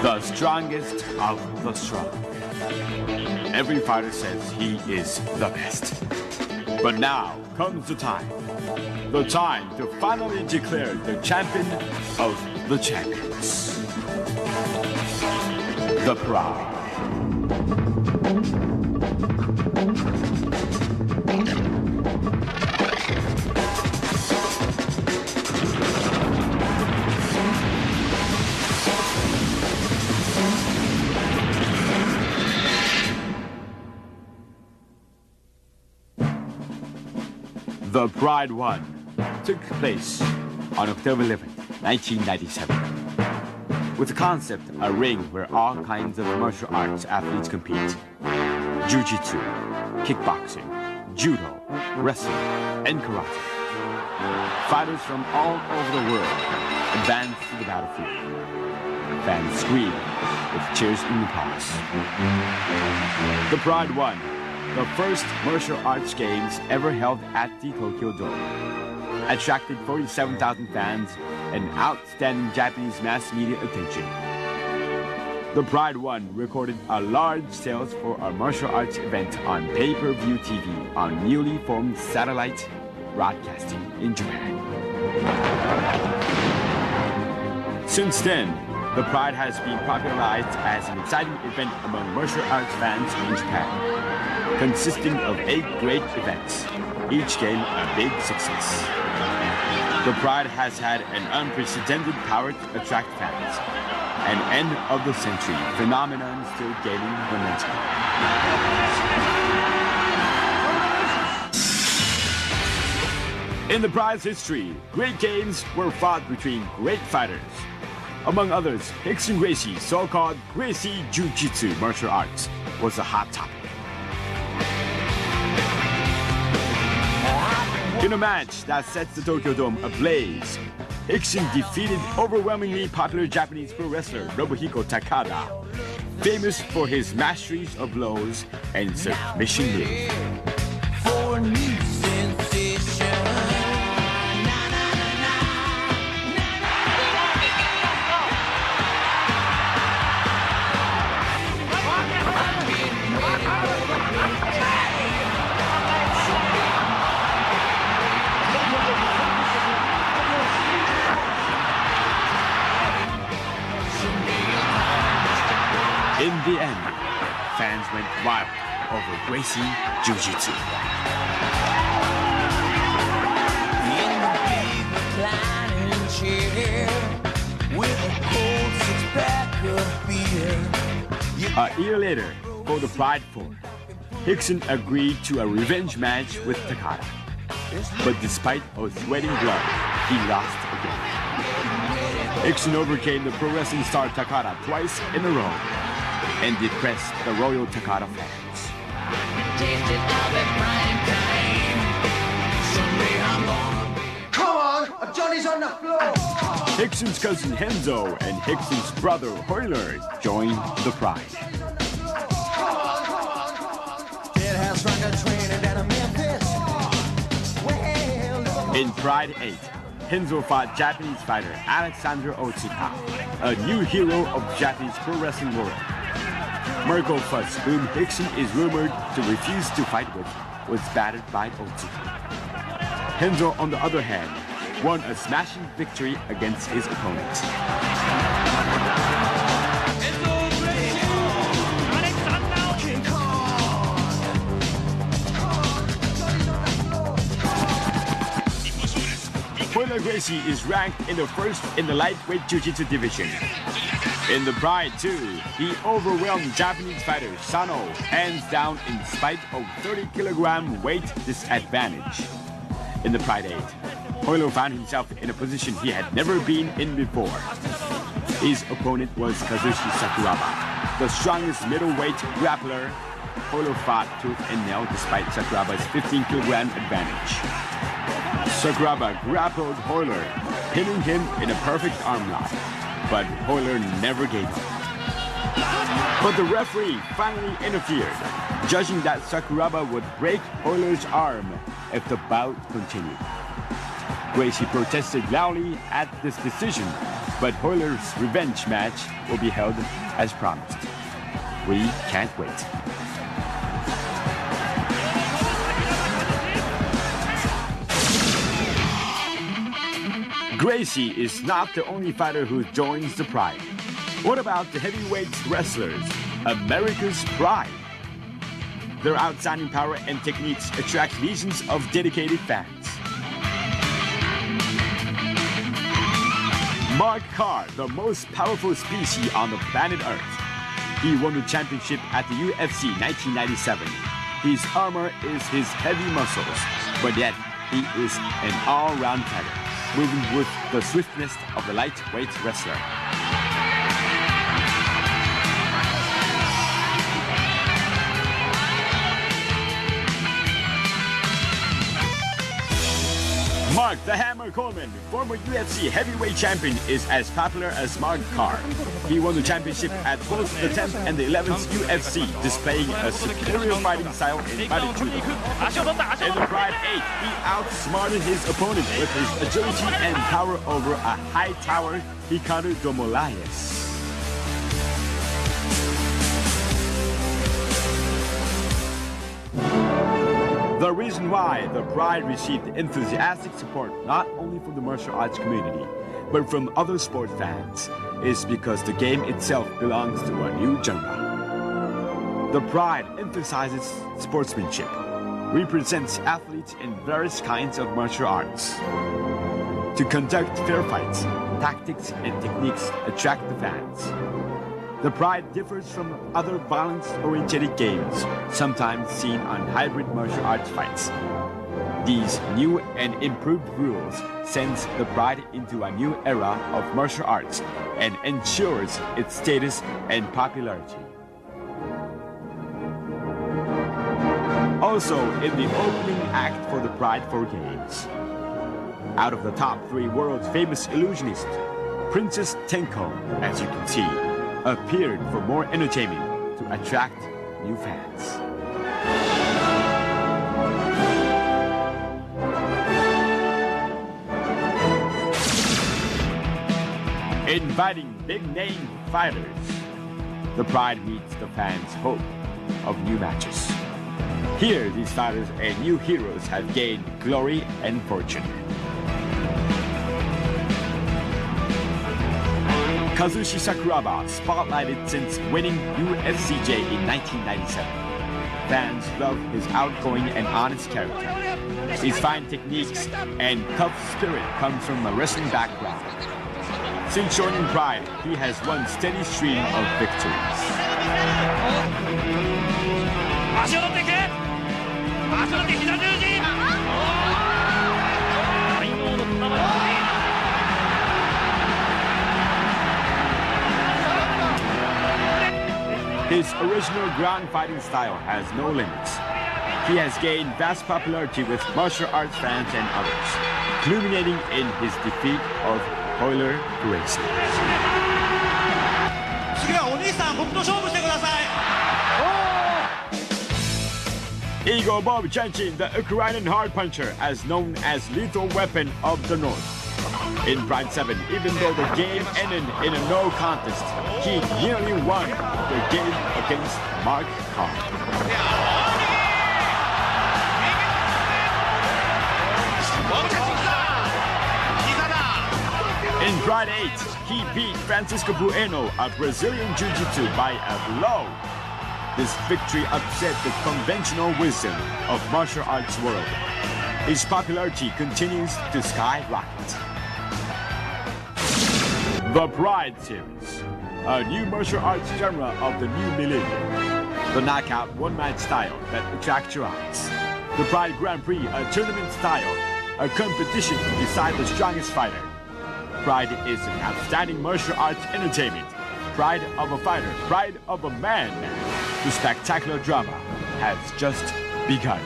The strongest of the strong. Every fighter says he is the best. But now comes the time. The time to finally declare the champion of the champions. The Pride. The Pride 1 took place on October 11, 1997. With the concept, a ring where all kinds of martial arts athletes compete. Jiu-jitsu, kickboxing, judo, wrestling, and karate. Fighters from all over the world advance to the battlefield. Fans scream with cheers and applause. The Pride 1, the first martial arts games ever held at the Tokyo Dome, attracted 47,000 fans and outstanding Japanese mass media attention. The Pride 1 recorded a large sales for a martial arts event on pay-per-view TV on newly formed satellite broadcasting in Japan. Since then, the Pride has been popularized as an exciting event among martial arts fans in Japan, consisting of 8 great events, each game a big success. The Pride has had an unprecedented power to attract fans, an end-of-the-century phenomenon still gaining momentum. In the Pride's history, great games were fought between great fighters. Among others, Rickson Gracie's so-called Gracie Jiu-Jitsu martial arts was a hot topic. In a match that sets the Tokyo Dome ablaze, Rickson defeated overwhelmingly popular Japanese pro wrestler Nobuhiko Takada, famous for his masteries of blows and submission moves. In the end, fans went wild over Gracie Jiu-Jitsu. A year later, for the Pride 4, Rickson agreed to a revenge match with Takada. But despite a sweating blood, he lost again. Rickson overcame the pro wrestling star Takada twice in a row and depressed the Royal Takada fans. Come on, Johnny's on the floor! Rickson's cousin Henzo and Rickson's brother Hoyler joined the Pride. In Pride 8, Henzo fought Japanese fighter Alexander Otsuka, a new hero of Japanese pro wrestling world. Marco Fuss, whom Rickson is rumored to refuse to fight with, was battered by Otsuka. Henzo, on the other hand, won a smashing victory against his opponent. Hoyler Gracie is ranked in the first in the lightweight jiu-jitsu division. In the Pride 2, he overwhelmed Japanese fighter Sano hands down in spite of 30-kilogram weight disadvantage. In the Pride 8, Hoyler found himself in a position he had never been in before. His opponent was Kazushi Sakuraba, the strongest middleweight grappler. Hoyler fought tooth and nail despite Sakuraba's 15-kilogram advantage. Sakuraba grappled Hoyler, pinning him in a perfect arm lock, but Hoyler never gave up. But the referee finally interfered, judging that Sakuraba would break Hoyler's arm if the bout continued. Gracie protested loudly at this decision, But Hoyler's revenge match will be held as promised. We can't wait. Gracie is not the only fighter who joins the Pride. What about the heavyweight wrestlers, America's Pride? Their outstanding power and techniques attract legions of dedicated fans. Mark Carr, the most powerful species on the planet Earth. He won the championship at the UFC 1997. His armor is his heavy muscles, but yet he is an all-round fighter, moving with the swiftness of the lightweight wrestler. Mark the Hammer Coleman, former UFC heavyweight champion, is as popular as Mark Carr. He won the championship at both the 10th and the 11th UFC, displaying a superior fighting style in Body Judo. In the Pride 8, he outsmarted his opponent with his agility and power over a high tower, Ricardo Domolaes. The reason why the Pride received enthusiastic support not only from the martial arts community, but from other sport fans, is because the game itself belongs to a new genre. The Pride emphasizes sportsmanship, represents athletes in various kinds of martial arts. To conduct fair fights, tactics and techniques attract the fans. The Pride differs from other violence-oriented games, sometimes seen on hybrid martial arts fights. These new and improved rules sends the Pride into a new era of martial arts and ensures its status and popularity. Also, in the opening act for the Pride 4 Games, out of the top 3 world's famous illusionists, Princess Tenko, as you can see, appeared for more entertainment to attract new fans. Inviting big-name fighters, the Pride meets the fans' hope of new matches. Here, these fighters and new heroes have gained glory and fortune. Kazushi Sakuraba, spotlighted since winning UFCJ in 1997. Fans love his outgoing and honest character. His fine techniques and tough spirit comes from a wrestling background. Since joining Pride, he has won steady stream of victories. His original ground fighting style has no limits. He has gained vast popularity with martial arts fans and others, culminating in his defeat of Hoyler Gracie. Igor Bobchanchin, the Ukrainian hard puncher, as known as lethal weapon of the North. In Pride 7, even though the game ended in a no contest, he nearly won the game against Mark Carr. In Pride 8, he beat Francisco Bueno, a Brazilian Jiu-Jitsu, by a blow. This victory upset the conventional wisdom of martial arts world. His popularity continues to skyrocket. The Pride Series, a new martial arts genre of the new millennium. The knockout one-match style that attracts your eyes. The Pride Grand Prix, a tournament style, a competition to decide the strongest fighter. Pride is an outstanding martial arts entertainment. Pride of a fighter, pride of a man. The spectacular drama has just begun.